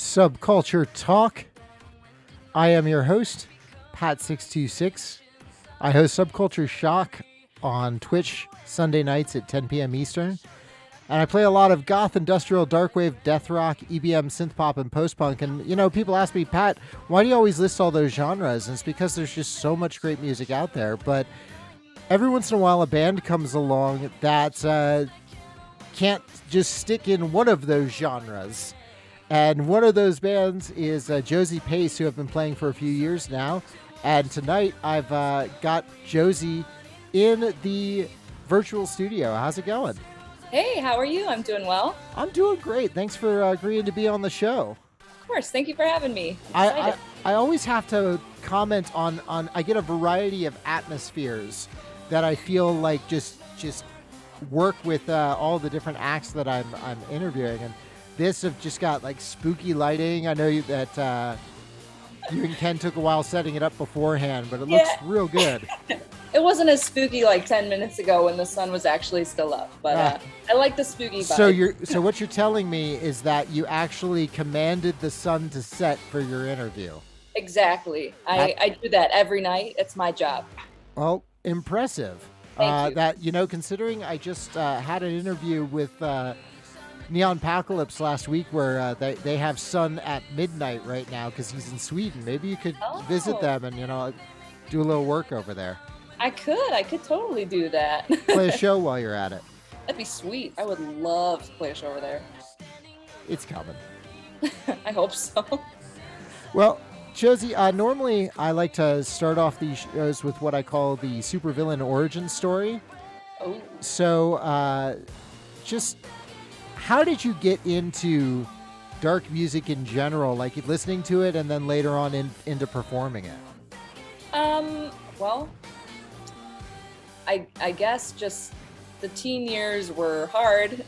Subculture Talk. I am your host, Pat626. I host Subculture Shock on Twitch Sunday nights at 10 p.m. Eastern. And I play a lot of goth, industrial, darkwave, deathrock, EBM, synthpop, and postpunk. And, you know, people ask me, Pat, why do you always list all those genres? And it's because there's just so much great music out there. But every once in a while, a band comes along that can't just stick in one of those genres. And one of those bands is Josie Pace, who have been playing for a few years now. And tonight, I've got Josie in the virtual studio. How's it going? Hey, how are you? I'm doing well. I'm doing great. Thanks for agreeing to be on the show. Of course. Thank you for having me. I always have to comment on I get a variety of atmospheres that I feel like just work with all the different acts that I'm interviewing. And this have just got like spooky lighting. I know that you and Ken took a while setting it up beforehand, but it looks real good. It wasn't as spooky like 10 minutes ago when the sun was actually still up, but I like the spooky vibe. So what you're telling me is that you actually commanded the sun to set for your interview. Exactly. I do that every night. It's my job. Well, impressive. Thank you. That, you know, considering I just had an interview with Neon Apocalypse last week where they have sun at midnight right now because he's in Sweden. Maybe you could visit them and, you know, do a little work over there. I could totally do that. Play a show while you're at it. That'd be sweet. I would love to play a show over there. It's coming. I hope so. Well, Josie, normally I like to start off these shows with what I call the supervillain origin story. Oh. So, just how did you get into dark music in general, like listening to it and then later on into performing it? Well, I guess just the teen years were hard.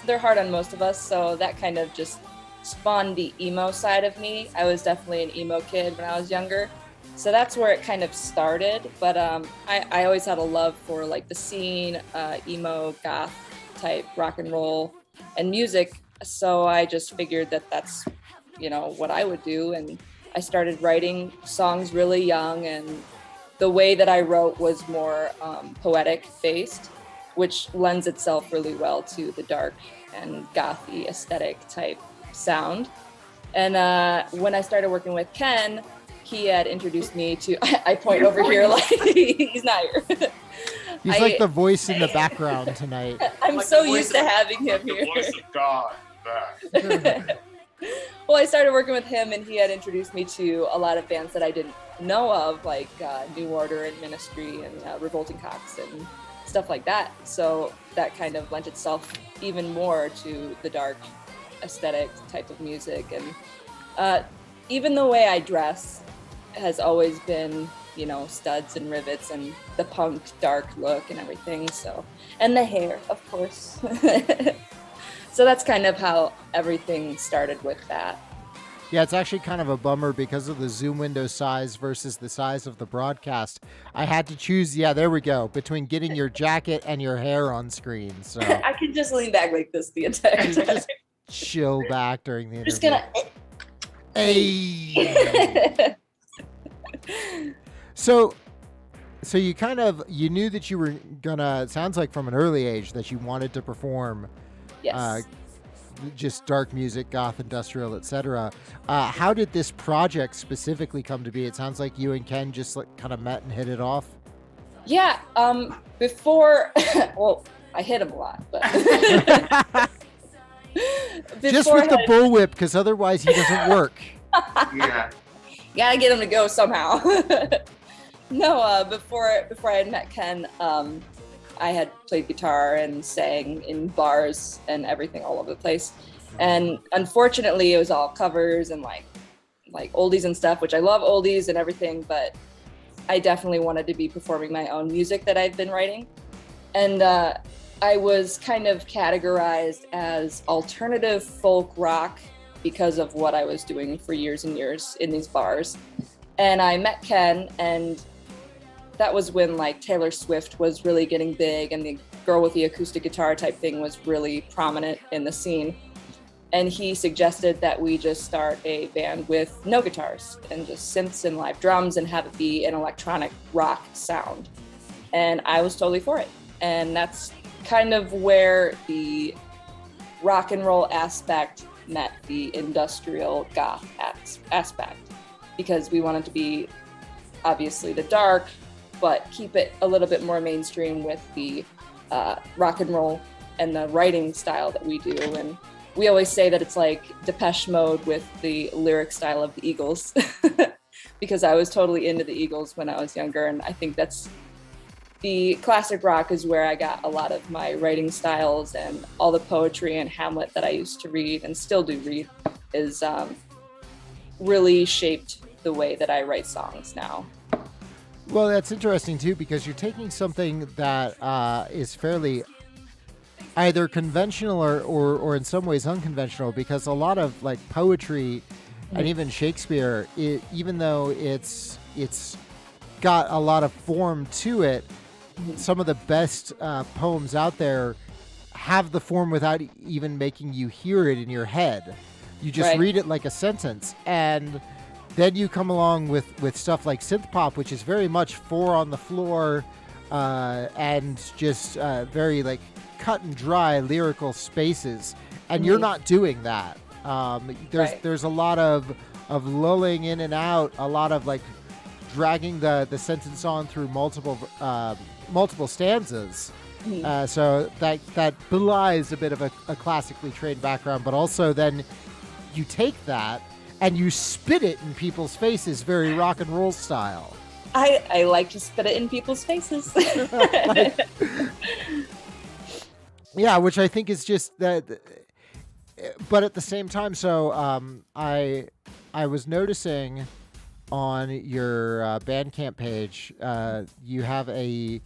They're hard on most of us, so that kind of just spawned the emo side of me. I was definitely an emo kid when I was younger, so that's where it kind of started. But I always had a love for like the scene, emo, goth type rock and roll and music, so I just figured that that's, you know, what I would do. And I started writing songs really young, and the way that I wrote was more poetic based, which lends itself really well to the dark and gothy aesthetic type sound. And when I started working with Ken, he had introduced me to, I point over here like he's not here. He's like the voice in the background tonight. I'm like so used to having him here. The voice of God back. Well, I started working with him, and he had introduced me to a lot of bands that I didn't know of, like New Order and Ministry and Revolting Cocks and stuff like that. So that kind of lent itself even more to the dark aesthetic type of music. And even the way I dress has always been, you know, studs and rivets and the punk dark look and everything. So, and the hair, of course. So that's kind of how everything started with that. Yeah, it's actually kind of a bummer because of the Zoom window size versus the size of the broadcast. I had to choose, there we go, between getting your jacket and your hair on screen. So I can just lean back like this the entire time. Just chill back during the interview. Just gonna... Hey! So you knew that you were gonna, it sounds like from an early age, that you wanted to perform just dark music, goth, industrial, etc. How did this project specifically come to be? It sounds like you and Ken just like kind of met and hit it off. Yeah. Before, well, I hit him a lot, but just with the bullwhip, because otherwise he doesn't work. Yeah. Gotta get him to go somehow. No, before I had met Ken, I had played guitar and sang in bars and everything all over the place. And unfortunately, it was all covers and like oldies and stuff, which I love oldies and everything, but I definitely wanted to be performing my own music that I've been writing. And I was kind of categorized as alternative folk rock because of what I was doing for years and years in these bars. And I met Ken, and that was when like Taylor Swift was really getting big and the girl with the acoustic guitar type thing was really prominent in the scene. And he suggested that we just start a band with no guitars and just synths and live drums and have it be an electronic rock sound. And I was totally for it. And that's kind of where the rock and roll aspect met the industrial goth aspect, because we wanted to be obviously the dark, but keep it a little bit more mainstream with the rock and roll and the writing style that we do. And we always say that it's like Depeche Mode with the lyric style of the Eagles, because I was totally into the Eagles when I was younger. And I think that's the classic rock is where I got a lot of my writing styles, and all the poetry and Hamlet that I used to read and still do read is really shaped the way that I write songs now. Well, that's interesting too, because you're taking something that is fairly either conventional or in some ways unconventional, because a lot of like poetry and even Shakespeare, even though it's got a lot of form to it, some of the best poems out there have the form without even making you hear it in your head. You just read it like a sentence. And then you come along with stuff like synthpop, which is very much four on the floor and just very like cut and dry lyrical spaces. And you're not doing that. There's a lot of lulling in and out, a lot of like dragging the sentence on through multiple stanzas. So that belies a bit of a classically trained background, but also then you take that and you spit it in people's faces, very rock and roll style. I like to spit it in people's faces. Yeah, which I think is just that. But at the same time, so I was noticing on your Bandcamp page, you have a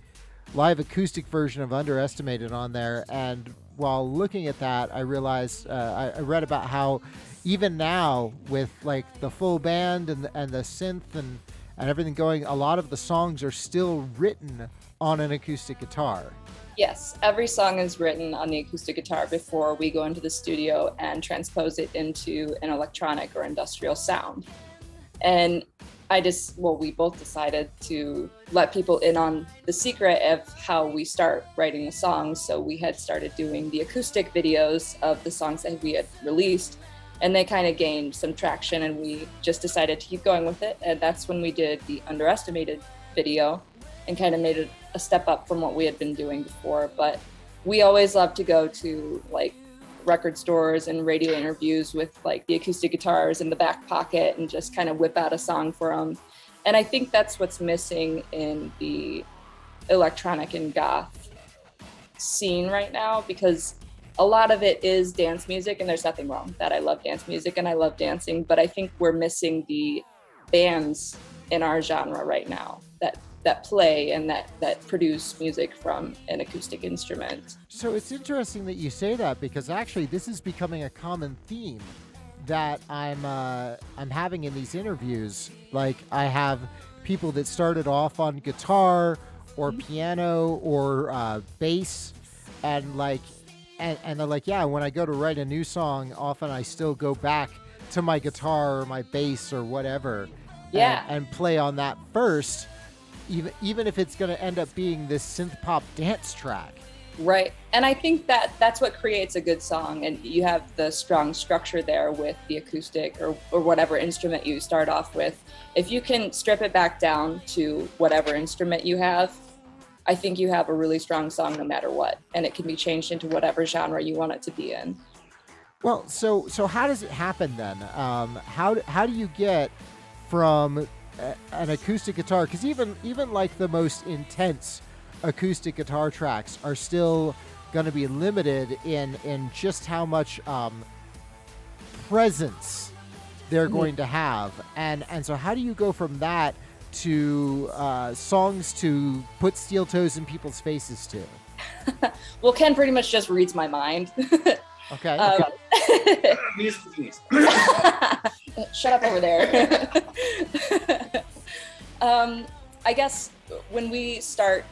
live acoustic version of Underestimated on there, and while looking at that, I realized I read about how even now with like the full band and the synth and everything going, a lot of the songs are still written on an acoustic guitar. Yes, every song is written on the acoustic guitar before we go into the studio and transpose it into an electronic or industrial sound. And we both decided to let people in on the secret of how we start writing the songs. So we had started doing the acoustic videos of the songs that we had released, and they kind of gained some traction, and we just decided to keep going with it. And that's when we did the Underestimated video and kind of made it a step up from what we had been doing before. But we always love to go to like record stores and radio interviews with like the acoustic guitars in the back pocket and just kind of whip out a song for them. And I think that's what's missing in the electronic and goth scene right now, because a lot of it is dance music, and there's nothing wrong with that. I love dance music and I love dancing, but I think we're missing the bands in our genre right now that play and that produce music from an acoustic instrument. So it's interesting that you say that, because actually this is becoming a common theme that I'm having in these interviews. Like I have people that started off on guitar or piano or bass, and like and they're like, yeah, when I go to write a new song, often I still go back to my guitar or my bass or whatever, and play on that first. Even if it's going to end up being this synth pop dance track. Right. And I think that's what creates a good song. And you have the strong structure there with the acoustic or whatever instrument you start off with. If you can strip it back down to whatever instrument you have, I think you have a really strong song no matter what. And it can be changed into whatever genre you want it to be in. Well, so how does it happen then? How do you get from an acoustic guitar, because even like the most intense acoustic guitar tracks are still going to be limited in just how much presence they're going to have, and so how do you go from that to songs to put steel toes in people's faces to? Well, Ken pretty much just reads my mind. Okay. Shut up over there. I guess when we start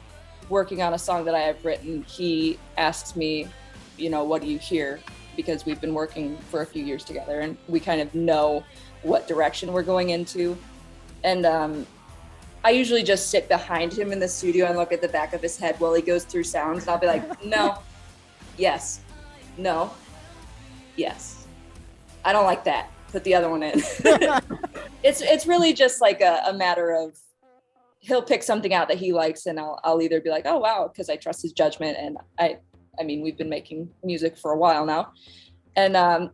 working on a song that I have written, he asks me, what do you hear because we've been working for a few years together and we kind of know what direction we're going into. And I usually just sit behind him in the studio and look at the back of his head while he goes through sounds. And I'll be like, no, yes, no, yes. I don't like that. Put the other one in. It's really just like a matter of, he'll pick something out that he likes and I'll either be like, oh, wow, because I trust his judgment. And I mean, we've been making music for a while now. And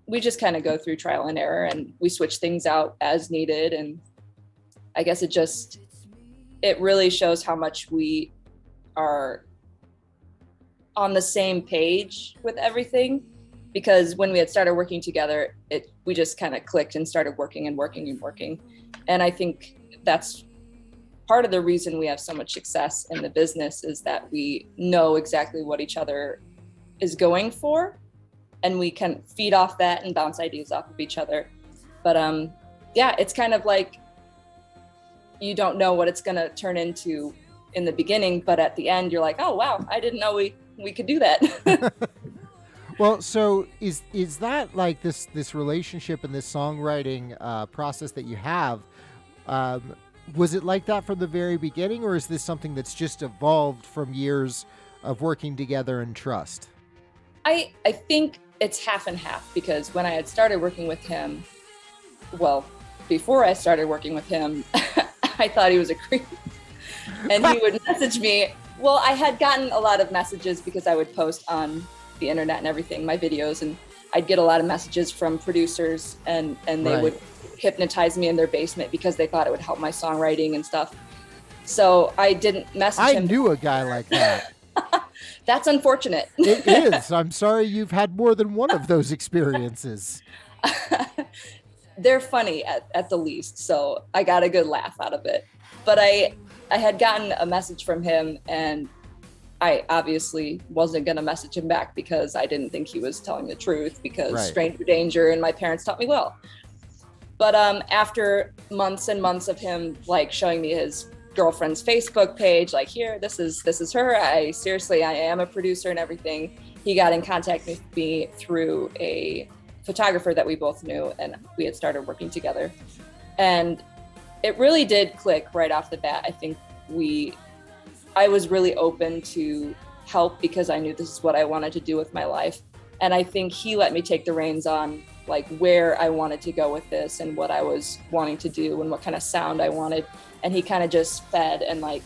we just kind of go through trial and error and we switch things out as needed. And I guess it really shows how much we are on the same page with everything, because when we had started working together, we just kind of clicked and started working. And I think that's part of the reason we have so much success in the business, is that we know exactly what each other is going for, and we can feed off that and bounce ideas off of each other. But yeah, it's kind of like, you don't know what it's going to turn into in the beginning, but at the end you're like, oh wow, I didn't know we could do that. Well, so is that like this relationship and this songwriting process that you have, was it like that from the very beginning, or is this something that's just evolved from years of working together and trust? I think it's half and half, because when I had started working with him, well, before I started working with him, I thought he was a creep. And he would message me. Well, I had gotten a lot of messages because I would post on the internet and everything, my videos, and I'd get a lot of messages from producers, and they would hypnotize me in their basement because they thought it would help my songwriting and stuff. So I didn't message him. I knew a guy like that. That's unfortunate. It is. I'm sorry you've had more than one of those experiences. They're funny at the least, so I got a good laugh out of it. But I had gotten a message from him, and I obviously wasn't going to message him back because I didn't think he was telling the truth, because stranger danger, and my parents taught me well. But after months and months of him like showing me his girlfriend's Facebook page, like, here, this is her, I am a producer and everything, he got in contact with me through a photographer that we both knew, and we had started working together. And it really did click right off the bat. I think I was really open to help because I knew this is what I wanted to do with my life. And I think he let me take the reins on like where I wanted to go with this and what I was wanting to do and what kind of sound I wanted. And he kind of just fed and like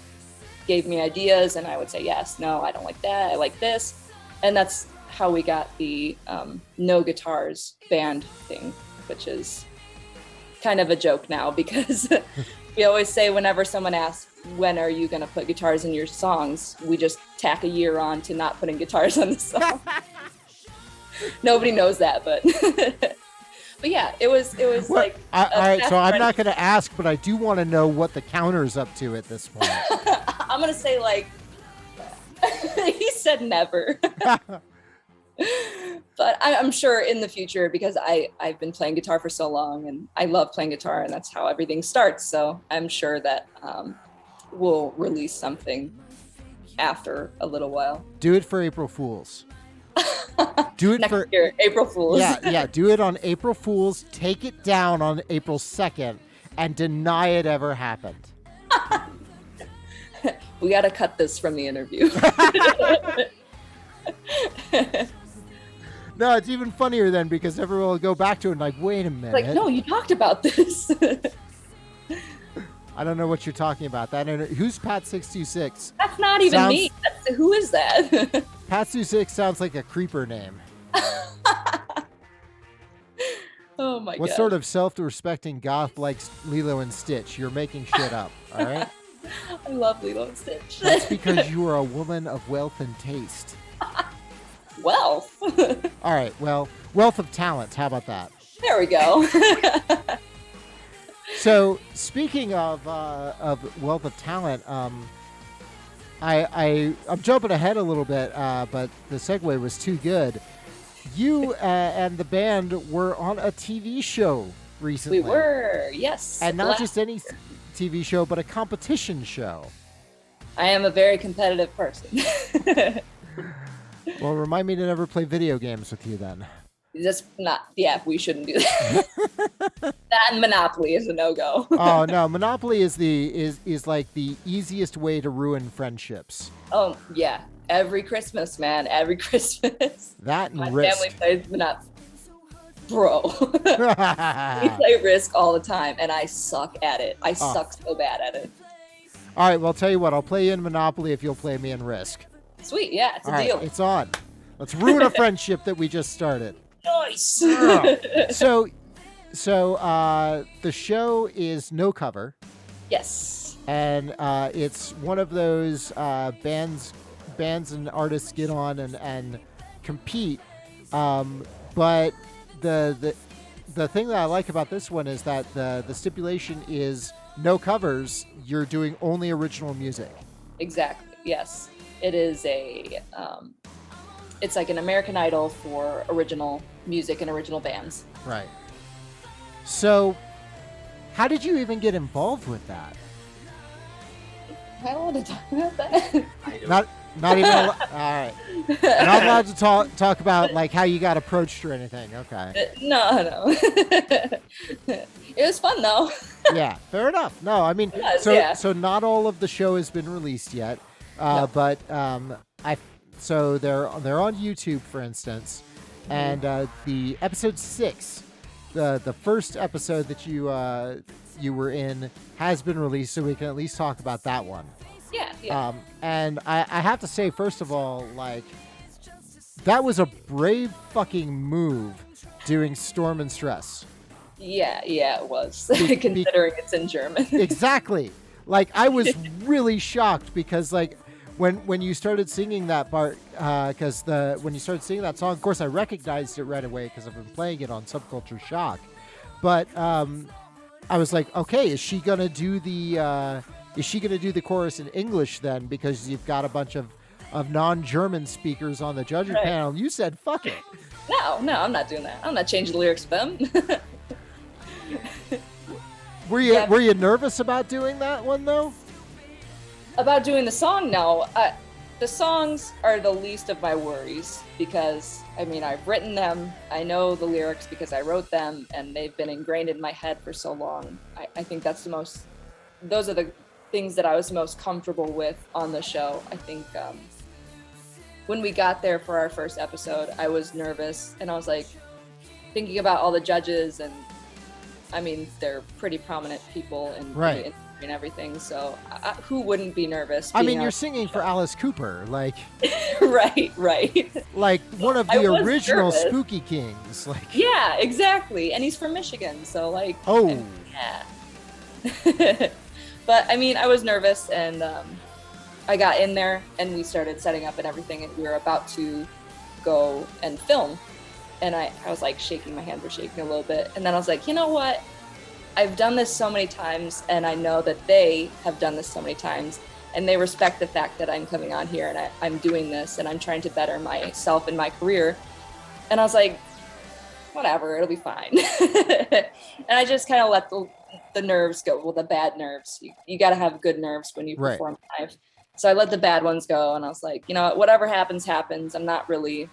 gave me ideas, and I would say, yes, no, I don't like that, I like this. And that's how we got the no guitars band thing, which is kind of a joke now, because we always say whenever someone asks, when are you going to put guitars in your songs, we just tack a year on to not putting guitars on the song. Nobody knows that, but but yeah, it was well, like all right, so I'm not going to ask, but I do want to know what the counter's up to at this point. I'm going to say like he said never. But I'm sure in the future, because I've been playing guitar for so long and I love playing guitar, and that's how everything starts. So I'm sure that we'll release something after a little while. Do it for April Fools. Do it next for year, April Fools. Yeah. Do it on April Fools. Take it down on April 2nd and deny it ever happened. We got to cut this from the interview. No, it's even funnier then, because everyone will go back to it and like, wait a minute. Like, no, you talked about this. I don't know what you're talking about. Who's Pat626? That's not even me. Who is that? Pat626 sounds like a creeper name. Oh my god. What sort of self-respecting goth likes Lilo and Stitch? You're making shit up, all right? I love Lilo and Stitch. That's because you are a woman of wealth and taste. Wealth? All right, well, wealth of talent. How about that? There we go. So, speaking of wealth of talent, I'm jumping ahead a little bit, but the segue was too good. You and the band were on a TV show recently. We were, yes. And not just any TV show, but a competition show. I am a very competitive person. Well, remind me to never play video games with you then. Just not, yeah, we shouldn't do that. That and Monopoly is a no-go. Oh no, Monopoly is like the easiest way to ruin friendships. Oh yeah, every Christmas, man, every Christmas. That and My Risk. family plays Monopoly. Bro, we play Risk all the time, and I suck at it. I suck so bad at it. All right, well, I'll tell you what. I'll play you in Monopoly if you'll play me in Risk. Sweet, yeah, it's a All deal. right, it's on. Let's ruin a friendship that we just started. Nice. So, the show is no cover. Yes. And it's one of those bands and artists get on and compete. But the thing that I like about this one is that the stipulation is no covers. You're doing only original music. Exactly. Yes. It is it's like an American Idol for original music and original bands. Right. So, how did you even get involved with that? I don't want to talk about that. Not even. All right. Not allowed to talk about like how you got approached or anything. Okay. No. It was fun though. Yeah, fair enough. No, I mean, so not all of the show has been released yet, No. but so they're on YouTube, for instance, and the episode 6, the first episode that you were in has been released, so we can at least talk about that one. Yeah. And I have to say, first of all, like, that was a brave fucking move doing Storm and Stress. Yeah, it was. Considering it's in German. Exactly. Like, I was really shocked because, like, when you started singing that part, when you started singing that song, of course, I recognized it right away because I've been playing it on Subculture Shock. But I was like, okay, is she gonna do the chorus in English then? Because you've got a bunch of non-German speakers on the judging panel. You said, fuck it. No, I'm not doing that. I'm not changing the lyrics for them. Were you nervous about doing that one though? About doing the song, no. The songs are the least of my worries because, I mean, I've written them. I know the lyrics because I wrote them, and they've been ingrained in my head for so long. I think those are the things that I was most comfortable with on the show. I think when we got there for our first episode, I was nervous, and I was like thinking about all the judges, and I mean, they're pretty prominent people in the industry and everything, so who wouldn't be nervous? I mean, you're singing for Alice Cooper, like right, like one of the original nervous. Spooky Kings, like yeah, exactly, and he's from Michigan, so like yeah. But I mean, I was nervous, and I got in there, and we started setting up and everything, and we were about to go and film. And I was like shaking, my hands were shaking a little bit. And then I was like, you know what? I've done this so many times, and I know that they have done this so many times, and they respect the fact that I'm coming on here and I'm doing this, and I'm trying to better myself in my career. And I was like, whatever, it'll be fine. And I just kind of let the nerves go. Well, the bad nerves. You got to have good nerves when you perform live. So I let the bad ones go, and I was like, you know, whatever happens, happens. I'm not really...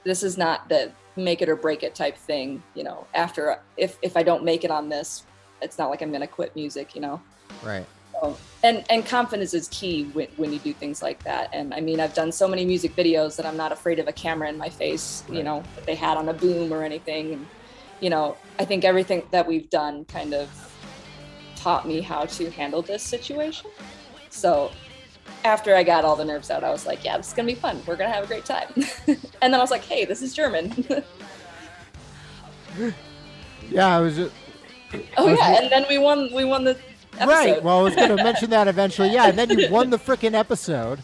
This is not the make it or break it type thing, you know. After if I don't make it on this, it's not like I'm gonna quit music, you know. Right. So, and confidence is key when you do things like that. And I mean, I've done so many music videos that I'm not afraid of a camera in my face, you know, that they had on a boom or anything. And you know, I think everything that we've done kind of taught me how to handle this situation. So after I got all the nerves out, I was like, yeah, this is going to be fun. We're going to have a great time. And then I was like, hey, this is German. Yeah, I was just... and then we won the episode. Right, well, I was going to mention that eventually. Yeah, and then you won the freaking episode,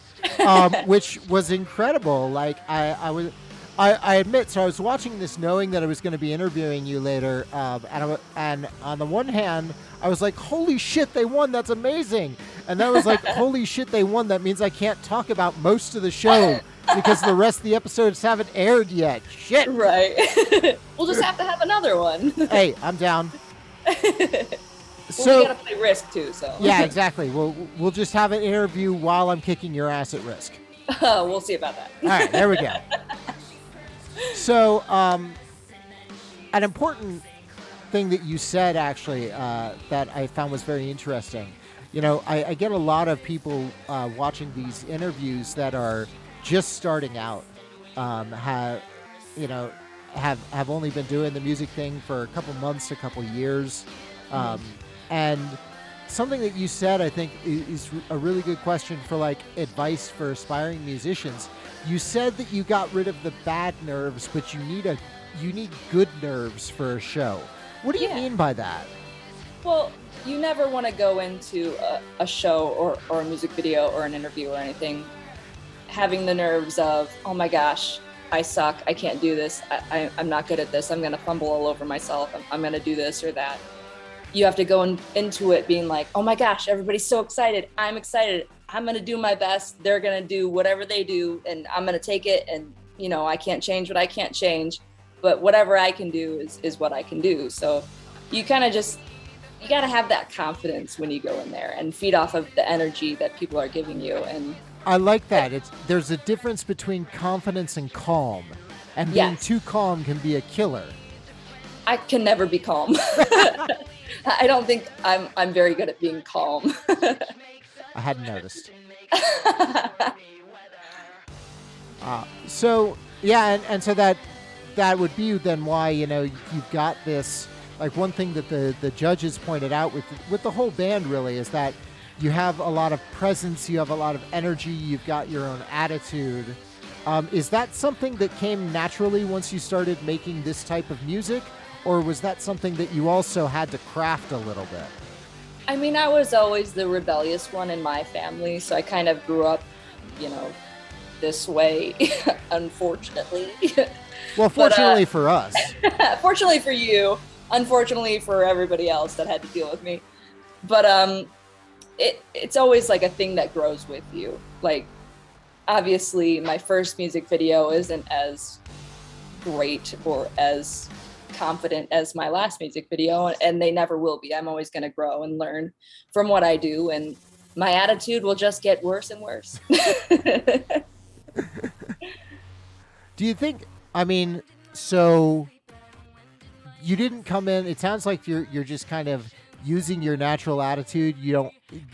which was incredible. Like, I admit, so I was watching this knowing that I was going to be interviewing you later, and on the one hand, I was like, holy shit, they won, that's amazing. And then I was like, holy shit, they won, that means I can't talk about most of the show because the rest of the episodes haven't aired yet. Shit. Right. We'll just have to have another one. Hey, I'm down. So we gotta play Risk too, so. Yeah, exactly. We'll just have an interview while I'm kicking your ass at Risk. We'll see about that. All right, there we go. So, an important thing that you said, actually, that I found was very interesting. You know, I get a lot of people watching these interviews that are just starting out, have only been doing the music thing for a couple months, a couple years, and something that you said, I think, is a really good question for like advice for aspiring musicians. You said that you got rid of the bad nerves, but you need good nerves for a show. What do you mean by that? Well, you never want to go into a show or a music video or an interview or anything having the nerves of, oh my gosh, I suck, I can't do this, I'm not good at this, I'm going to fumble all over myself, I'm going to do this or that. You have to go into it being like, oh my gosh, everybody's so excited, I'm going to do my best, they're going to do whatever they do, and I'm going to take it, and you know, I can't change what I can't change, but whatever I can do is what I can do. So you kind of just, you got to have that confidence when you go in there and feed off of the energy that people are giving you. And I like that. There's a difference between confidence and calm, and being too calm can be a killer. I can never be calm. I don't think I'm very good at being calm. I hadn't noticed. So yeah, and so that would be then why, you know, you've got this, like, one thing that the judges pointed out with the whole band really is that you have a lot of presence, you have a lot of energy, you've got your own attitude. Is that something that came naturally once you started making this type of music, or was that something that you also had to craft a little bit? I mean, I was always the rebellious one in my family, so I kind of grew up, you know, this way, unfortunately. Well, fortunately for us. Fortunately for you, unfortunately for everybody else that had to deal with me. But it's always like a thing that grows with you. Like, obviously, my first music video isn't as great or as confident as my last music video, and they never will be. I'm always going to grow and learn from what I do, and my attitude will just get worse and worse. Do you think, I mean, so you didn't come in, it sounds like you're just kind of using your natural attitude.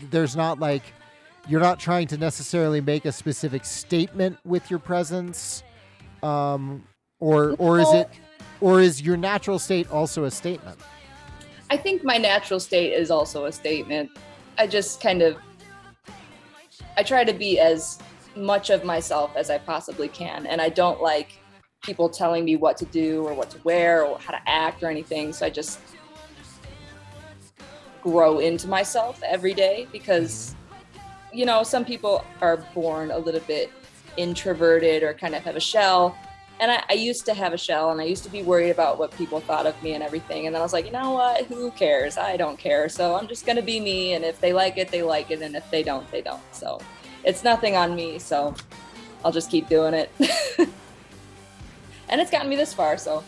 There's not like, you're not trying to necessarily make a specific statement with your presence, or is your natural state also a statement? I think my natural state is also a statement. I just I try to be as much of myself as I possibly can, and I don't like people telling me what to do or what to wear or how to act or anything, so I just grow into myself every day, because, you know, some people are born a little bit introverted or kind of have a shell, and I used to have a shell, and I used to be worried about what people thought of me and everything, and then I was like, you know what, who cares? I don't care, so I'm just gonna be me, and if they like it, they like it, and if they don't, they don't. So it's nothing on me, so I'll just keep doing it. And it's gotten me this far, so.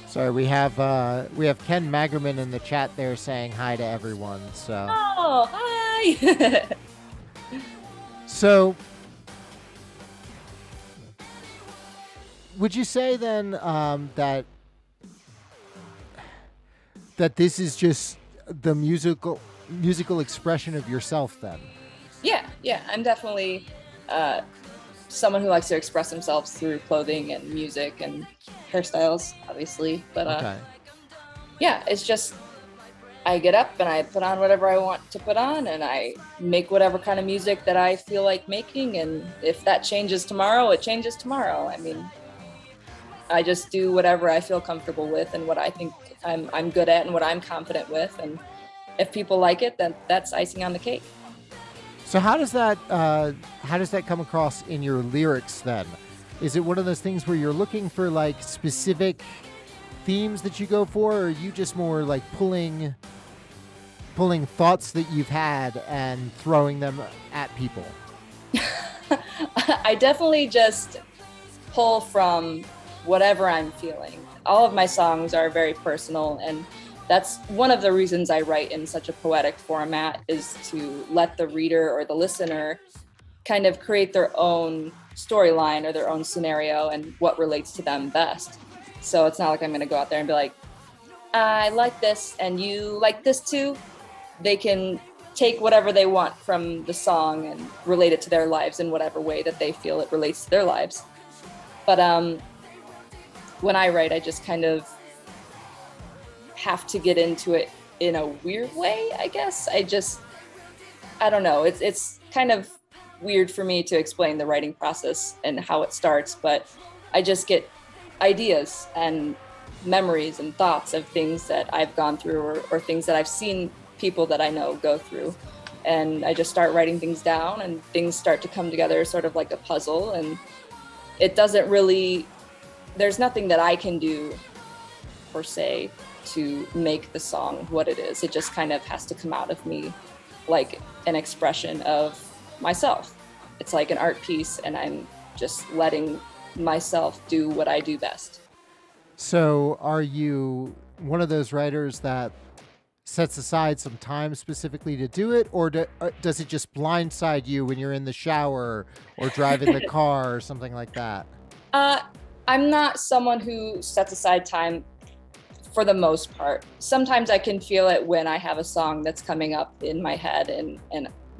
Sorry, we have Ken Magerman in the chat there saying hi to everyone. So. Oh, hi. So, would you say then that this is just the musical expression of yourself then? Yeah, I'm definitely someone who likes to express themselves through clothing and music and hairstyles, obviously. But okay. Yeah, it's just, I get up and I put on whatever I want to put on, and I make whatever kind of music that I feel like making, and if that changes tomorrow, it changes tomorrow. I mean, I just do whatever I feel comfortable with and what I think I'm good at and what I'm confident with, and if people like it, then that's icing on the cake. So how does that come across in your lyrics then? Is it one of those things where you're looking for like specific themes that you go for, or are you just more like pulling thoughts that you've had and throwing them at people? I definitely just pull from whatever I'm feeling. All of my songs are very personal, and that's one of the reasons I write in such a poetic format, is to let the reader or the listener kind of create their own storyline or their own scenario and what relates to them best. So it's not like I'm going to go out there and be like, I like this and you like this too. They can take whatever they want from the song and relate it to their lives in whatever way that they feel it relates to their lives. But when I write, I just kind of have to get into it in a weird way, I guess. I don't know. It's kind of weird for me to explain the writing process and how it starts, but I just get ideas and memories and thoughts of things that I've gone through or things that I've seen people that I know go through. And I just start writing things down and things start to come together sort of like a puzzle. And it doesn't really, there's nothing that I can do per se to make the song what it is. It just kind of has to come out of me like an expression of myself. It's like an art piece and I'm just letting myself do what I do best. So are you one of those writers that sets aside some time specifically to do it, or does it just blindside you when you're in the shower or driving the car or something like that? I'm not someone who sets aside time for the most part. Sometimes I can feel it when I have a song that's coming up in my head and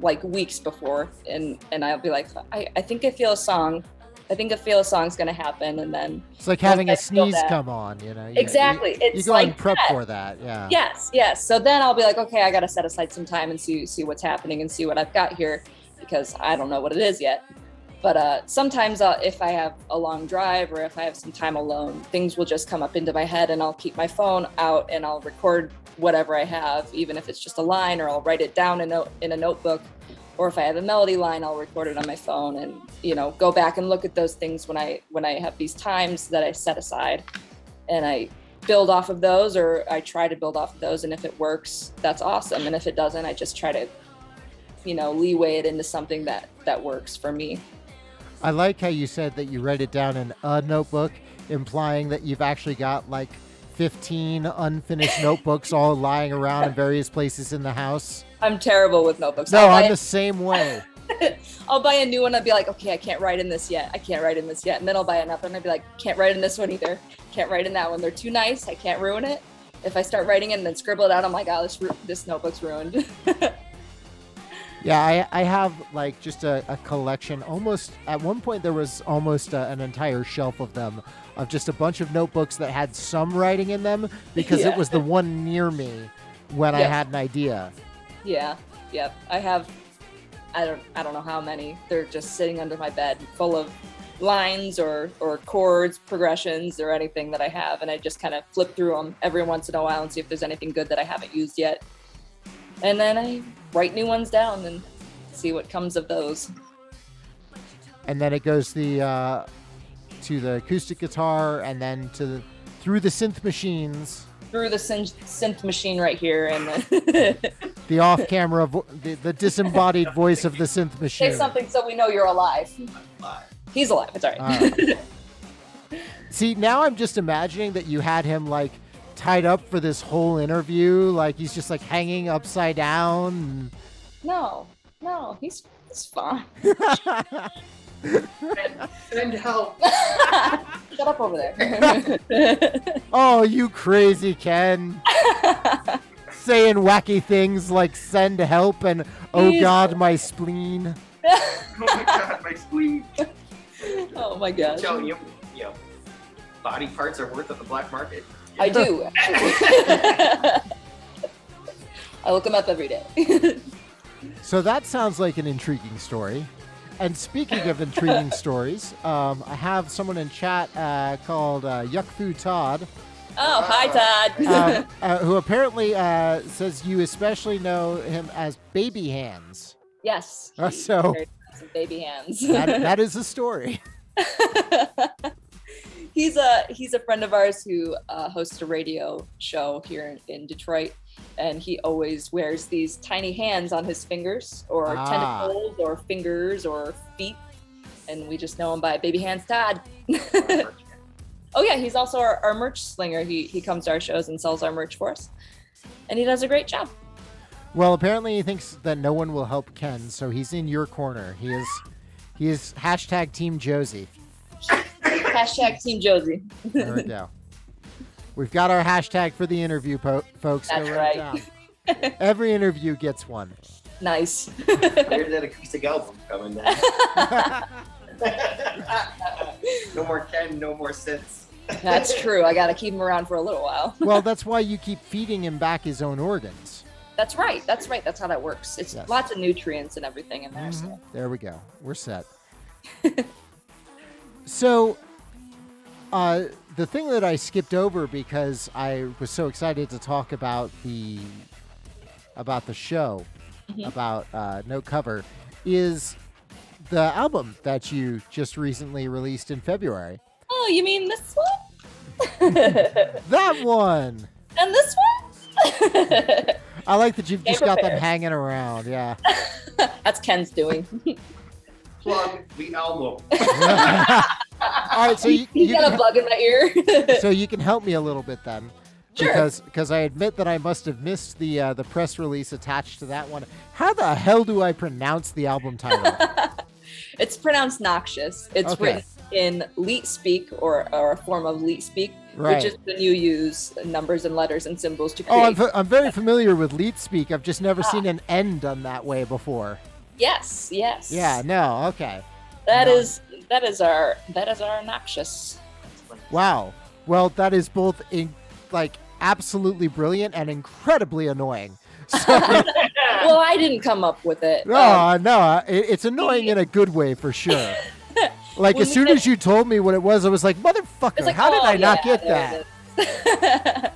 like weeks before, and I'll be like, I think I feel a song. I think I feel a song's gonna happen, and then it's like having a sneeze come on, you know. Exactly. You go like and prep for that, yeah. Yes. So then I'll be like, okay, I gotta set aside some time and see what's happening and see what I've got here, because I don't know what it is yet. But sometimes if I have a long drive or if I have some time alone, things will just come up into my head, and I'll keep my phone out and I'll record whatever I have, even if it's just a line, or I'll write it down in a notebook. Or if I have a melody line, I'll record it on my phone and, go back and look at those things when I have these times that I set aside, and I build off of those, or I try to build off of those. And if it works, that's awesome. And if it doesn't, I just try to, leeway it into something that works for me. I like how you said that you write it down in a notebook, implying that you've actually got like 15 unfinished notebooks all lying around in various places in the house. I'm terrible with notebooks. No, I'm the same way. I'll buy a new one. I'll be like, okay, I can't write in this yet. And then I'll buy another one. I'll be like, can't write in this one either. Can't write in that one. They're too nice. I can't ruin it. If I start writing it and then scribble it out, I'm like, oh, this notebook's ruined. Yeah, I have like just a collection. Almost at one point there was almost an entire shelf of them, of just a bunch of notebooks that had some writing in them, because it was the one near me when I had an idea. Yeah. Yep. I have, I don't know how many. They're just sitting under my bed, full of lines or chords, progressions, or anything that I have, and I just kind of flip through them every once in a while and see if there's anything good that I haven't used yet. And then I write new ones down and see what comes of those. And then it goes to the acoustic guitar, and then through the synth machines. Through the synth machine right here, and the off-camera, the disembodied voice of the synth machine. Say something so we know you're alive. He's alive. It's all right. See, now I'm just imagining that you had him like tied up for this whole interview, like he's just like hanging upside down. No, he's fine. Send help. Shut up over there. Oh, you crazy Ken. Saying wacky things like send help and oh God, my spleen. Oh my God, my spleen. Oh my gosh. I'm telling you, body parts are worth at the black market. I do. I look them up every day. So that sounds like an intriguing story. And speaking of intriguing stories, I have someone in chat called Yuck Fu Todd. Oh, hi, Todd. Who apparently says you especially know him as Baby Hands. Yes. So some baby hands. that is a story. He's a friend of ours who hosts a radio show here in Detroit, and he always wears these tiny hands on his fingers, or tentacles, or fingers, or feet, and we just know him by Baby Hands Todd. Oh yeah, he's also our merch slinger. He comes to our shows and sells our merch for us, and he does a great job. Well, apparently he thinks that no one will help Ken, so he's in your corner. He is hashtag Team Josie. Hashtag Team Josie. There we go. We've got our hashtag for the interview, folks. That's Go write it down. Every interview gets one. Nice. There's that acoustic album coming down. No more Ken, no more synths. That's true. I got to keep him around for a little while. Well, that's why you keep feeding him back his own organs. That's right. That's how that works. It's Yes. lots of nutrients and everything in there. So. There we go. We're set. So, the thing that I skipped over because I was so excited to talk about the show, about No Cover, is the album that you just recently released in February. Oh, you mean this one? That one! And this one? I like that you've just got them prepared. hanging around, yeah. That's Ken's doing. Plug the album. All right, so you got a can, bug in my ear. so you can help me a little bit then. Sure. Because I admit that I must have missed the press release attached to that one. How the hell do I pronounce the album title? It's pronounced noxious. It's Okay. written in leet speak or a form of leet speak, Right. which is when you use numbers and letters and symbols to create. I'm very familiar with leet speak. I've just never seen an N done that way before. Yes. Yeah, no, okay. That No. is our noxious. Wow. Well, that is both absolutely brilliant and incredibly annoying. So, Well, I didn't come up with it. no, it's annoying in a good way for sure. Like, When as we soon did- as you told me what it was, I was like, motherfucker, It's like, how did oh, I not yeah, get there that? it is.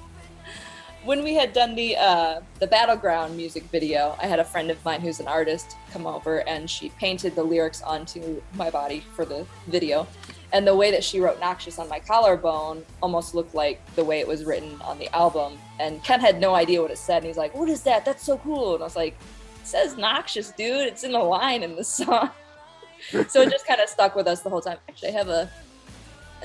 When we had done the Battleground music video, I had a friend of mine who's an artist come over, and she painted the lyrics onto my body for the video. And the way that she wrote noxious on my collarbone almost looked like the way it was written on the album. And Ken had no idea what it said, and he's like, "What is that? That's so cool." And I was like, "It says noxious, dude. It's in a line in the song." So it just kind of stuck with us the whole time. Actually, I have a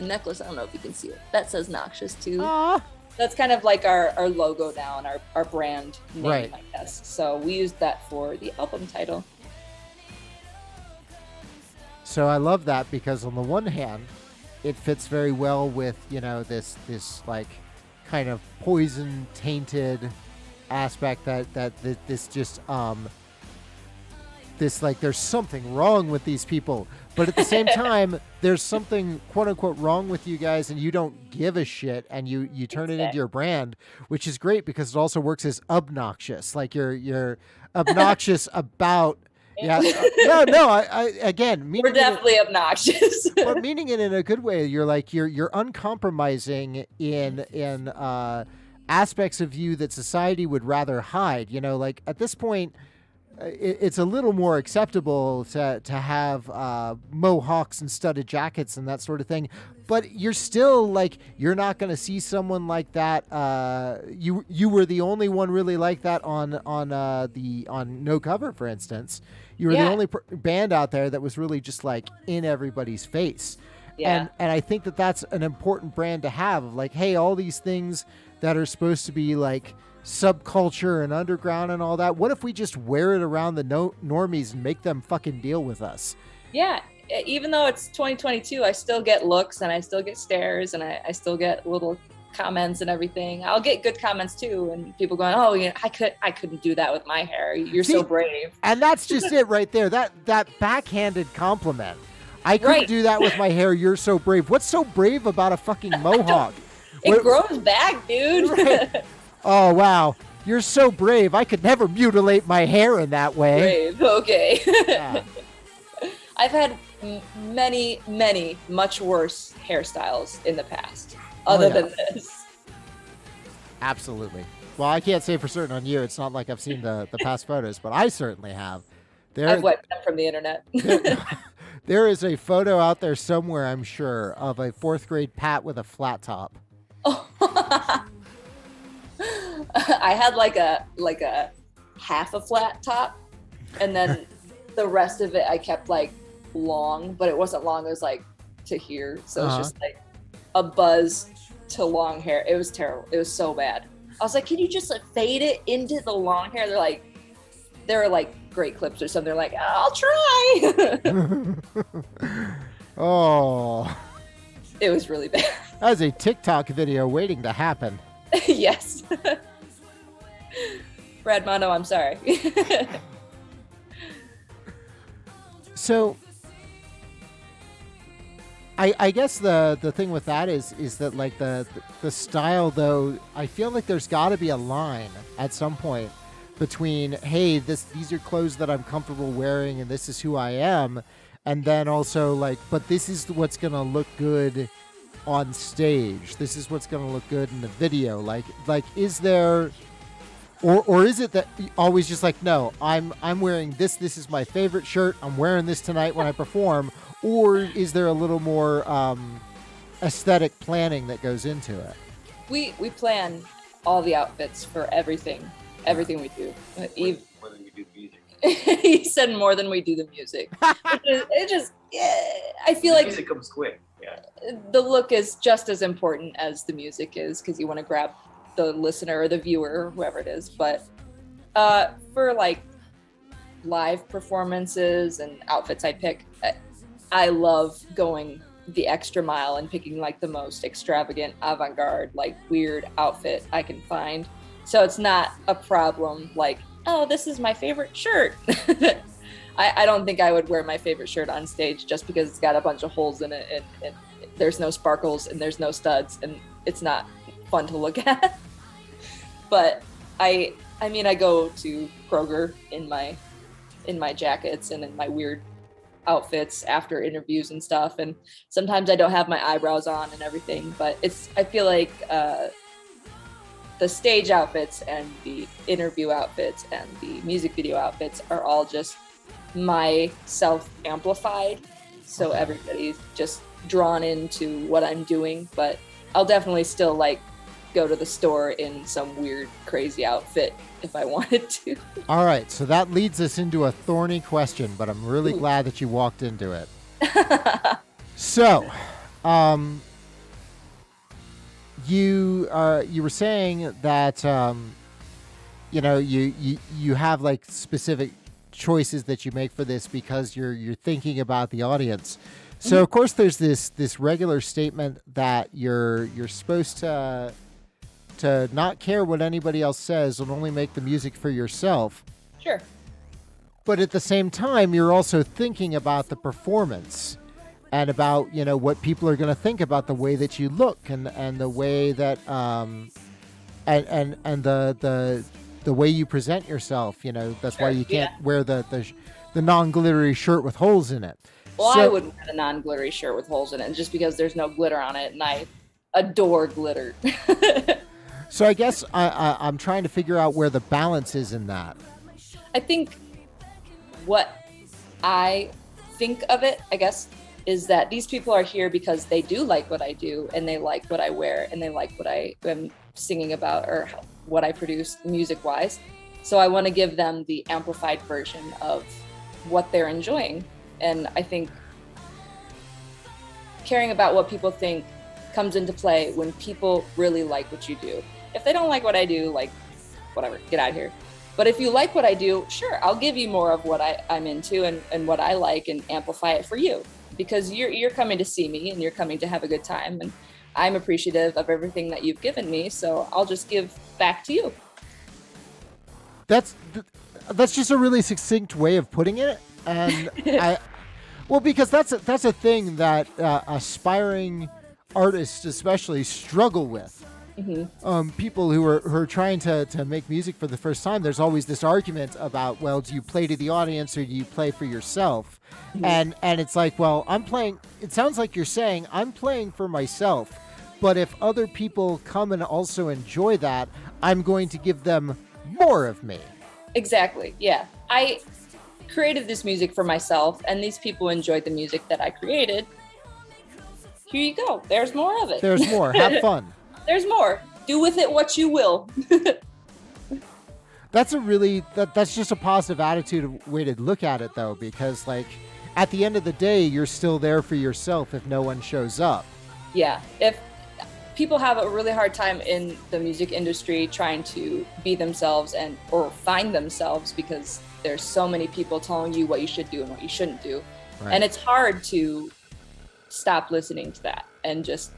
necklace. I don't know if you can see it. That says noxious too. Aw. That's kind of like our logo now and our brand name, Right. I guess. So we used that for the album title. So I love that because on the one hand, it fits very well with, this like kind of poison tainted aspect that this just this like there's something wrong with these people, but at the same time there's something quote unquote wrong with you guys and you don't give a shit and you turn it into your brand, which is great because it also works as obnoxious, like you're obnoxious about I again meaning We're definitely obnoxious. but meaning it in a good way. You're uncompromising in aspects of you that society would rather hide. Like at this point, it's a little more acceptable to have mohawks and studded jackets and that sort of thing. But you're still like, you're not going to see someone like that. You were the only one really like that on No Cover, for instance. You were the only band out there that was really just like in everybody's face. Yeah. And I think that that's an important brand to have of like, hey, all these things that are supposed to be like subculture and underground and all that, what if we just wear it around the normies and make them fucking deal with us? Yeah. Even though it's 2022, I still get looks and I still get stares and I still get little comments and everything. I'll get good comments too, and people going, "Oh, I couldn't do that with my hair. You're so brave." And that's just it right there. That backhanded compliment. I couldn't do that with my hair. You're so brave. What's so brave about a fucking mohawk? It grows back, dude. Right. Oh wow, you're so brave. I could never mutilate my hair in that way. Brave. Okay. Yeah. I've had many much worse hairstyles in the past, other than this. Absolutely. Well, I can't say for certain on you. It's not like I've seen the past photos, but I certainly have. I've wiped them from the internet. There is a photo out there somewhere, I'm sure, of a 4th grade Pat with a flat top. I had like a half a flat top, and then the rest of it I kept like long, but it wasn't long. It was like to here, so it's just like a buzz to long hair. It was terrible. It was so bad. I was like, can you just like fade it into the long hair? They were like great clips or something. They're like, I'll try. Oh. It was really bad. That's a TikTok video waiting to happen. Yes. Brad Mono, I'm sorry. So I guess the thing with that is that like the style, though, I feel like there's got to be a line at some point between, hey, these are clothes that I'm comfortable wearing and this is who I am, and then also like, but this is what's gonna look good on stage. This is what's gonna look good in the video. Like is there, or is it that always just like, no, I'm wearing this is my favorite shirt, I'm wearing this tonight when I perform? Or is there a little more aesthetic planning that goes into it? We plan all the outfits for everything we do. More than we do music. He said more than we do the music. It just, I feel like music comes quick. Yeah. The look is just as important as the music is, because you want to grab the listener or the viewer or whoever it is. But for like live performances and outfits I pick, I love going the extra mile and picking like the most extravagant, avant-garde, like weird outfit I can find. So it's not a problem like, oh, this is my favorite shirt. I don't think I would wear my favorite shirt on stage just because it's got a bunch of holes in it and there's no sparkles and there's no studs and it's not fun to look at. But I mean, I go to Kroger in my jackets and in my weird outfits after interviews and stuff, and sometimes I don't have my eyebrows on and everything, but I feel like the stage outfits and the interview outfits and the music video outfits are all just my self amplified, so everybody's just drawn into what I'm doing. But I'll definitely still like go to the store in some weird crazy outfit if I wanted to. All right, so that leads us into a thorny question, but I'm really glad that you walked into it. So, you were saying that you have like specific choices that you make for this because you're thinking about the audience. So of course there's this regular statement that you're supposed to not care what anybody else says and only make the music for yourself. Sure. But at the same time, you're also thinking about the performance and about, what people are going to think about the way that you look and the way that and the way you present yourself. That's why you can't wear the non-glittery shirt with holes in it. Well, I wouldn't wear a non-glittery shirt with holes in it just because there's no glitter on it, and I adore glitter. So I guess I'm trying to figure out where the balance is in that. I think what I think of it, I guess, is that these people are here because they do like what I do and they like what I wear and they like what I am singing about or what I produce music-wise. So I want to give them the amplified version of what they're enjoying. And I think caring about what people think comes into play when people really like what you do. If they don't like what I do, like, whatever, get out of here. But if you like what I do, sure, I'll give you more of what I'm into and what I like and amplify it for you. Because you're coming to see me and you're coming to have a good time. And I'm appreciative of everything that you've given me, so I'll just give back to you. That's just a really succinct way of putting it. And because that's a thing that aspiring artists especially struggle with. Mm-hmm. People who are trying to make music for the first time, there's always this argument about, well, do you play to the audience or do you play for yourself? Mm-hmm. And it's like, well, it sounds like you're saying I'm playing for myself, but if other people come and also enjoy that, I'm going to give them more of me. Exactly. Yeah. I created this music for myself and these people enjoyed the music that I created. Here you go. There's more of it. There's more. Have fun. There's more. Do with it what you will. That's just a positive attitude way to look at it, though, because like at the end of the day, you're still there for yourself if no one shows up. Yeah, if people have a really hard time in the music industry trying to be themselves and or find themselves because there's so many people telling you what you should do and what you shouldn't do. Right. And it's hard to stop listening to that and just,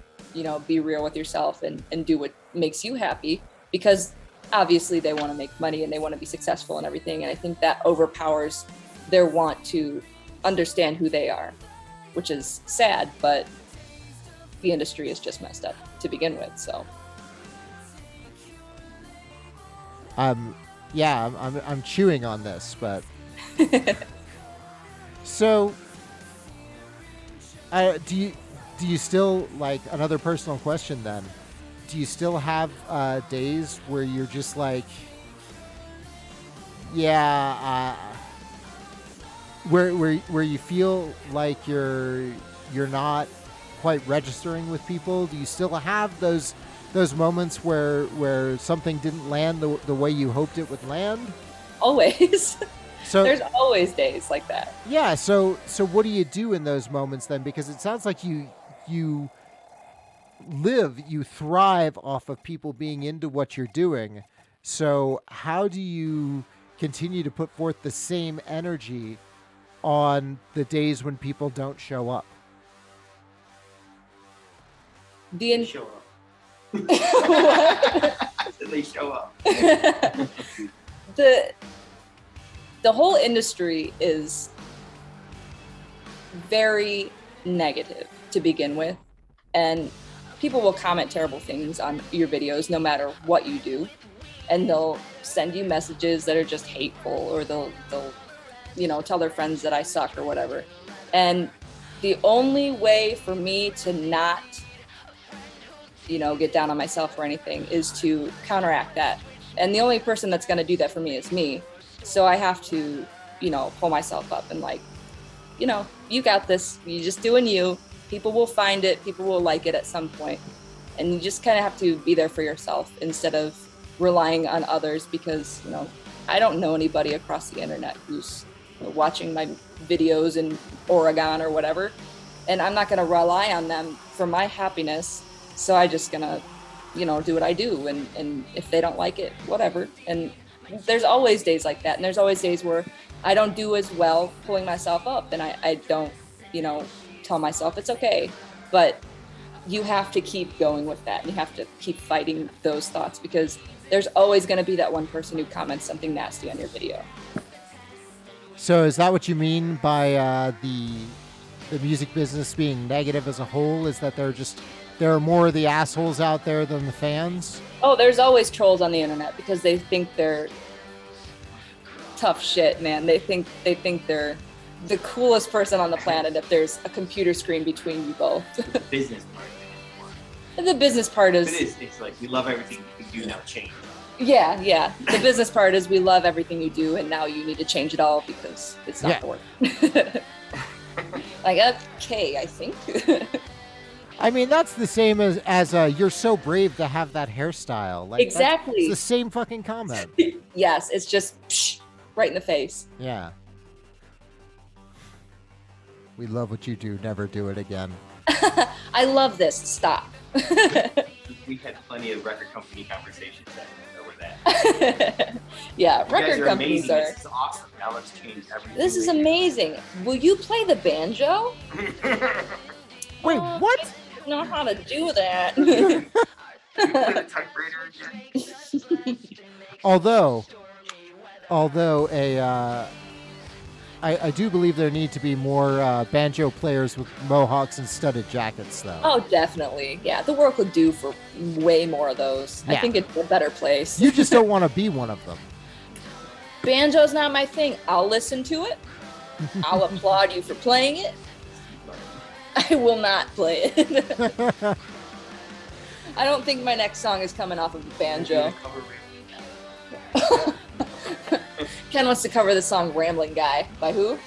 be real with yourself and do what makes you happy, because obviously they want to make money and they want to be successful and everything. And I think that overpowers their want to understand who they are, which is sad, but the industry is just messed up to begin with. So I'm chewing on this, but so do you still, like, another personal question then, do you still have days where you're just like, where you feel like you're not quite registering with people? Do you still have those moments where something didn't land the way you hoped it would land? always. So There's always days like that. yeah, so what do you do in those moments then? Because it sounds like you thrive off of people being into what you're doing. So how do you continue to put forth the same energy on the days when people don't show up? They show up. They show up. The whole industry is very negative to begin with, and people will comment terrible things on your videos no matter what you do, and they'll send you messages that are just hateful, or they'll tell their friends that I suck or whatever. And the only way for me to not get down on myself or anything is to counteract that, and the only person that's going to do that for me is me. So I have to pull myself up and, like, you got this, you just doing you. People will find it, people will like it at some point, and you just kind of have to be there for yourself instead of relying on others, because I don't know anybody across the internet who's watching my videos in Oregon or whatever, and I'm not going to rely on them for my happiness. So I just gonna do what I do, and if they don't like it, whatever. And there's always days like that, and there's always days where I don't do as well pulling myself up, and I don't tell myself it's okay. But you have to keep going with that, and you have to keep fighting those thoughts, because there's always going to be that one person who comments something nasty on your video. So is that what you mean by the music business being negative as a whole? Is that there are more of the assholes out there than the fans? Oh, there's always trolls on the internet because they think they're tough shit, man. They think they're the coolest person on the planet if there's a computer screen between you both. The business part. The business part is... It's like, we love everything you do, now change. Yeah. The business part is, we love everything you do, and now you need to change it all because it's not going to work. Like, okay, I think. I mean, that's the same as you're so brave to have that hairstyle. Like, exactly. It's the same fucking comment. Yes, it's just right in the face. Yeah. We love what you do. Never do it again. I love this. Stop. We had plenty of record company conversations over that. Yeah, You record guys are companies amazing. are... This is awesome. Now let's change everything. This is amazing. Will you play the banjo? Wait, what? I don't know how to do that. The typewriter again. Although I do believe there need to be more banjo players with mohawks and studded jackets, though. Oh, definitely. Yeah, the world could do for way more of those. Yeah. I think it's a better place. You just don't want to be one of them. Banjo's not my thing. I'll listen to it. I'll applaud you for playing it. I will not play it. I don't think my next song is coming off of a banjo. Ken wants to cover the song Rambling Guy. By who?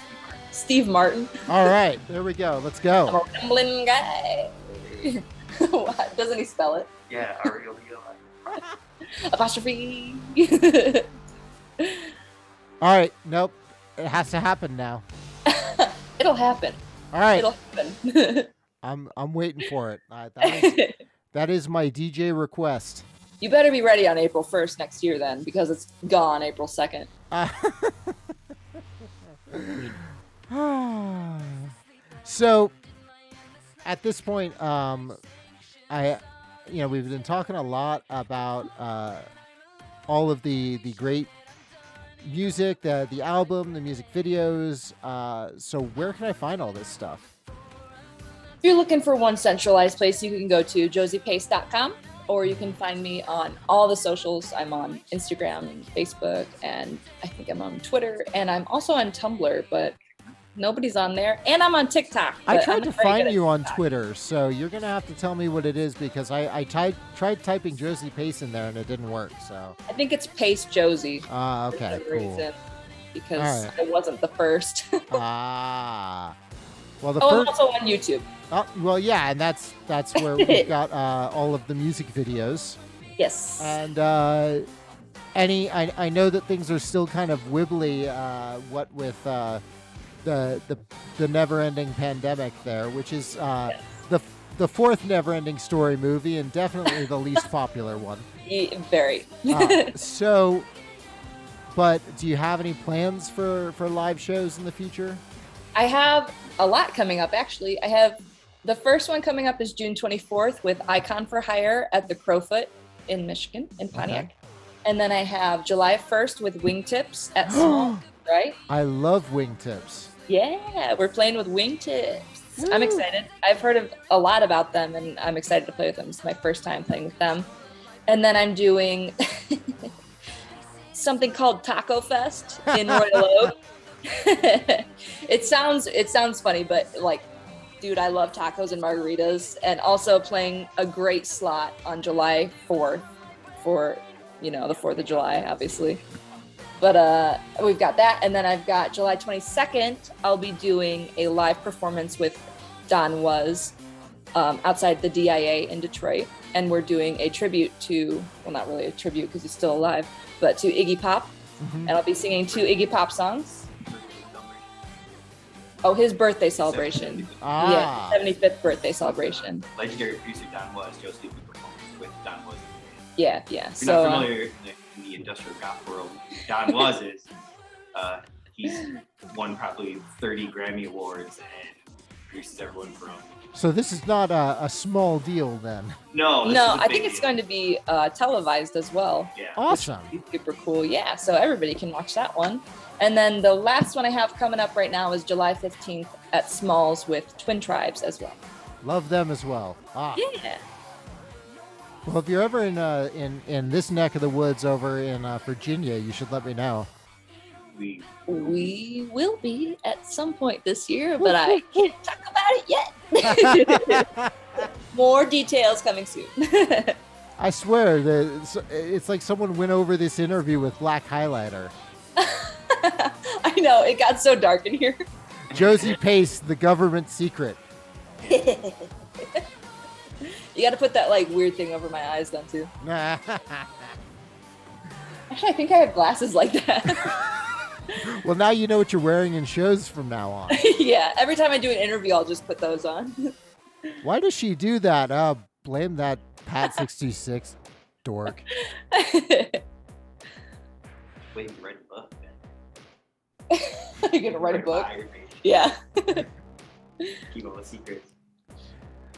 Steve Martin. All right, there we go. Let's I'm go. a rambling guy. What? Doesn't he spell it? Yeah, R-E-O-D-O-I. Apostrophe. All right, nope. It has to happen now. It'll happen. All right. It'll happen. I'm waiting for it. That is my DJ request. You better be ready on April 1st next year then, because it's gone April 2nd. So, at this point, we've been talking a lot about all of the great music, the album, the music videos. So where can I find all this stuff? If you're looking for one centralized place, you can go to josiepace.com, or you can find me on all the socials. I'm on Instagram and Facebook, and I think I'm on Twitter, and I'm also on Tumblr, but nobody's on there. And I'm on TikTok. I tried to find you on Twitter, so you're going to have to tell me what it is, because I tried typing Josie Pace in there and it didn't work. So I think it's Pace Josie. Okay, for some cool. reason, because I wasn't the first. Well, I'm also on YouTube. Well, yeah, and that's where we've got all of the music videos. Yes. And I know that things are still kind of wibbly, what with the never-ending pandemic there, which is the fourth never-ending story movie, and definitely the least popular one. Very. But do you have any plans for live shows in the future? I have a lot coming up, actually. The first one coming up is June 24th with Icon for Hire at the Crowfoot in Michigan, in Pontiac. Okay. And then I have July 1st with Wingtips at Small, right? I love Wingtips. Yeah, we're playing with Wingtips. I'm excited. I've heard a lot about them, and I'm excited to play with them. It's my first time playing with them. And then I'm doing something called Taco Fest in Royal Oak. It sounds funny, but like, dude, I love tacos and margaritas, and also playing a great slot on July 4th for, the 4th of July, obviously. But we've got that, and then I've got July 22nd, I'll be doing a live performance with Don Was outside the DIA in Detroit, and we're doing a tribute to, well, not really a tribute because he's still alive, but to Iggy Pop, and I'll be singing 2 Iggy Pop songs. Oh, his birthday celebration. Yeah, 75th birthday celebration. Legendary producer Don Was, Josie Pace performance with Don Was. Yeah. If you're not familiar in the industrial goth world, Don Was is, he's won probably 30 Grammy Awards and produces everyone from. So this is not a small deal then. No, I think it's going to be televised as well. Yeah. Awesome. Super cool. Yeah, so everybody can watch that one. And then the last one I have coming up right now is July 15th at Smalls with Twin Tribes as well. Love them as well. Yeah. Well, if you're ever in this neck of the woods over in Virginia, you should let me know. We will be at some point this year, but I can't talk about it yet. More details coming soon. I swear, it's like someone went over this interview with black highlighter. I know, it got so dark in here. Josie Pace, the government secret. You got to put that like weird thing over my eyes then too. Actually, I think I have glasses like that. Well, now you know what you're wearing in shows from now on. Yeah, every time I do an interview, I'll just put those on. Why does she do that? Blame that Pat 66 dork. Wait to write a book, man. You're gonna write a book? Yeah. Keep all the secrets.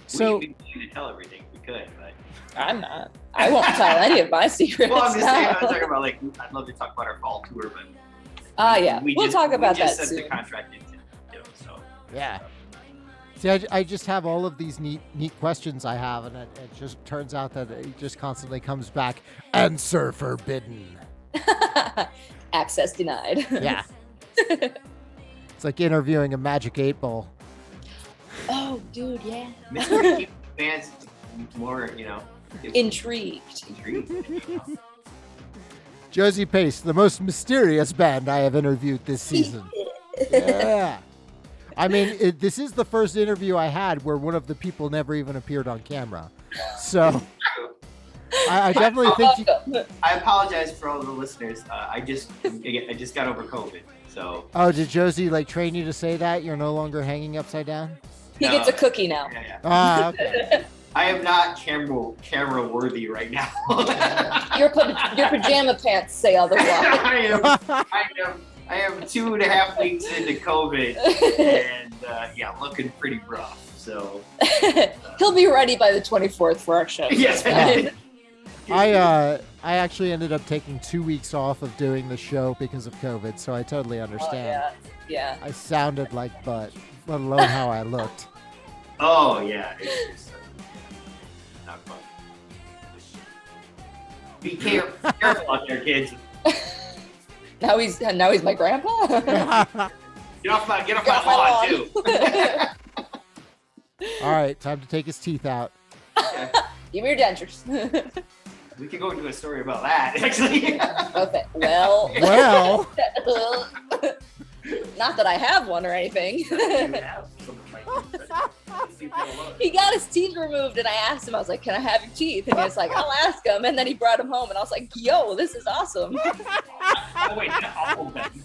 So we could tell everything if we could, but I'm not. I won't tell any of my secrets. Well, I'm just saying, I was talking about like I'd love to talk about our fall tour, but yeah, we'll talk about that soon. The contract into, so yeah. See, I just have all of these neat questions I have, and it just turns out that it just constantly comes back. Answer forbidden. Access denied. Yeah. It's like interviewing a Magic 8 Ball. Oh, dude, yeah. Mr. Keep fans more, intrigued. Josie Pace, the most mysterious band I have interviewed this season. Yeah. I mean, this is the first interview I had where one of the people never even appeared on camera. So I definitely think I apologize for all the listeners. I just got over COVID, so. Oh, did Josie train you to say that? You're no longer hanging upside down? He gets a cookie now. Yeah. Okay. I am not camera worthy right now. Your pajama pants say otherwise. I am 2.5 weeks into COVID, and looking pretty rough. So He'll be ready by the 24th for our show. yes. I actually ended up taking 2 weeks off of doing the show because of COVID, so I totally understand. Oh, yeah. I sounded like butt, let alone how I looked. Oh yeah, it's not fun. Be careful out there, kids. Now he's my grandpa. Get off my my lawn lawn. too. All right, time to take his teeth out. Give me your dentures. We could go into a story about that, actually. Okay. Well. Well, Not that I have one or anything. You have something like that. He got his teeth removed, and I asked him. I was like, "Can I have your teeth?" And he was like, "I'll ask him." And then he brought them home, and I was like, "Yo, this is awesome." Oh wait, not all of them.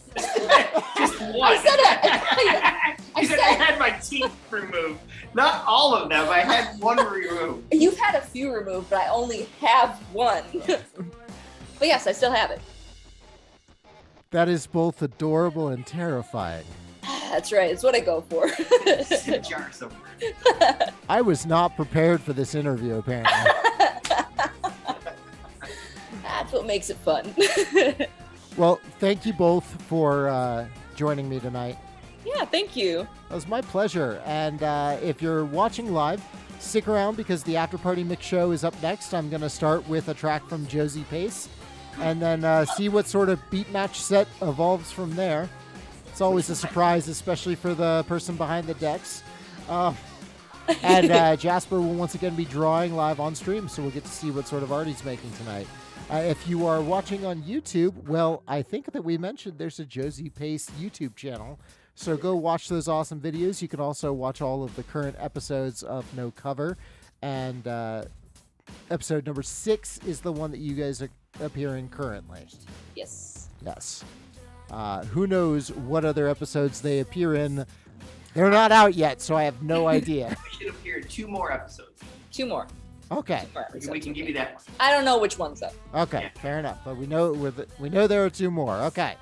Just one. I said it. I said I had my teeth removed. Not all of them. I had one removed. You've had a few removed, but I only have one. But yes, I still have it. that is both adorable and terrifying. That's right. It's what I go for. It's in a jar somewhere. I was not prepared for this interview, apparently. That's what makes it fun. Well, thank you both for joining me tonight. Yeah, thank you. It was my pleasure. And if you're watching live, stick around because the Afterparty Mix Show is up next. I'm going to start with a track from Josie Pace and then see what sort of beat match set evolves from there. It's always a surprise, especially for the person behind the decks. And Jasper will once again be drawing live on stream, so we'll get to see what sort of art he's making tonight. If you are watching on YouTube, well, I think that we mentioned there's a Josie Pace YouTube channel. So go watch those awesome videos. You can also watch all of the current episodes of No Cover. And episode number 6 is the one that you guys are appearing currently. Yes. Yes. Who knows what other episodes they appear in. They're not out yet, so I have no idea. We should appear in 2 more episodes. 2 more. Okay. We can give you that one. I don't know which one's up. Okay, Yeah. fair enough. But we know there are 2 more. Okay.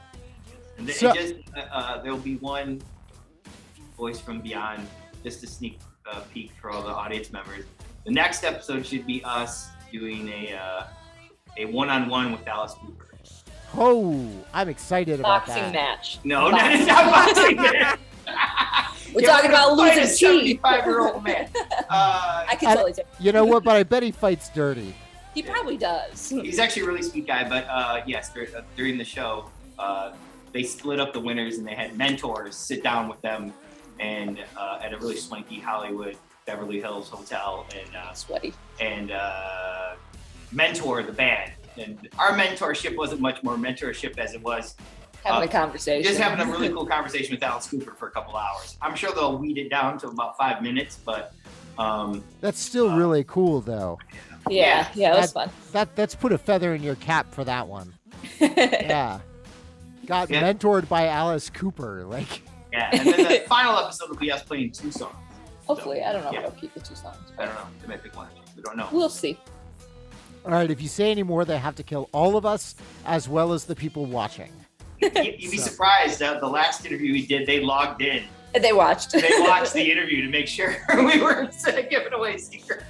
And So- there'll be one voice from beyond, just a sneak peek for all the audience members. The next episode should be us doing a one-on-one with Alice Cooper. Oh, I'm excited about Boxing that. match. No, it's not boxing. We're talking about losing a teeth. 75-year-old man. I can totally take. You know what? But I bet he fights dirty. He probably does. He's actually a really sweet guy, but yes, during the show, they split up the winners and they had mentors sit down with them and at a really swanky Hollywood Beverly Hills hotel and Sweaty. and mentor the band. And our mentorship wasn't much more mentorship as it was Having a conversation. just having a really cool conversation with Alice Cooper for a couple hours. I'm sure they'll weed it down to about 5 minutes, but That's still really cool, though. Yeah, it was fun. That's put a feather in your cap for that one. Yeah. Got mentored by Alice Cooper. Like. yeah. And then the final episode will be us playing 2 songs. Hopefully, I don't know Yeah. if I'll keep the 2 songs. I don't know. They might pick one. We don't know. We'll see. All right, if you say any more, they have to kill all of us as well as the people watching. You'd be surprised that the last interview we did, they logged in. And they watched. They watched the interview to make sure we weren't giving away secrets.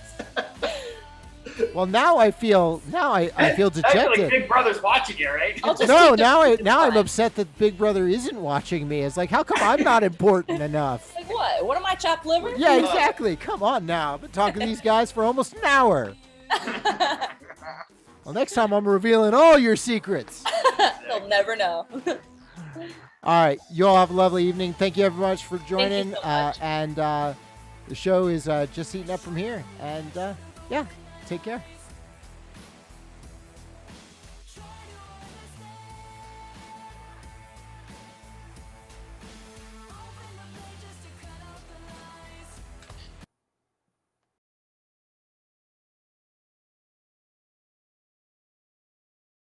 Well, now I feel I feel like dejected. Big Brother's watching you, right? I'll just No, keep the- now I'm upset that Big Brother isn't watching me. It's like, how come I'm not important enough? Like what? What am I, chopped liver? Yeah, exactly. Come on now. I've been talking to these guys for almost an hour. Well, next time I'm revealing all your secrets. They'll never know. All right, you all have a lovely evening. Thank you very much for joining. so much. And the show is just heating up from here. And yeah, take care.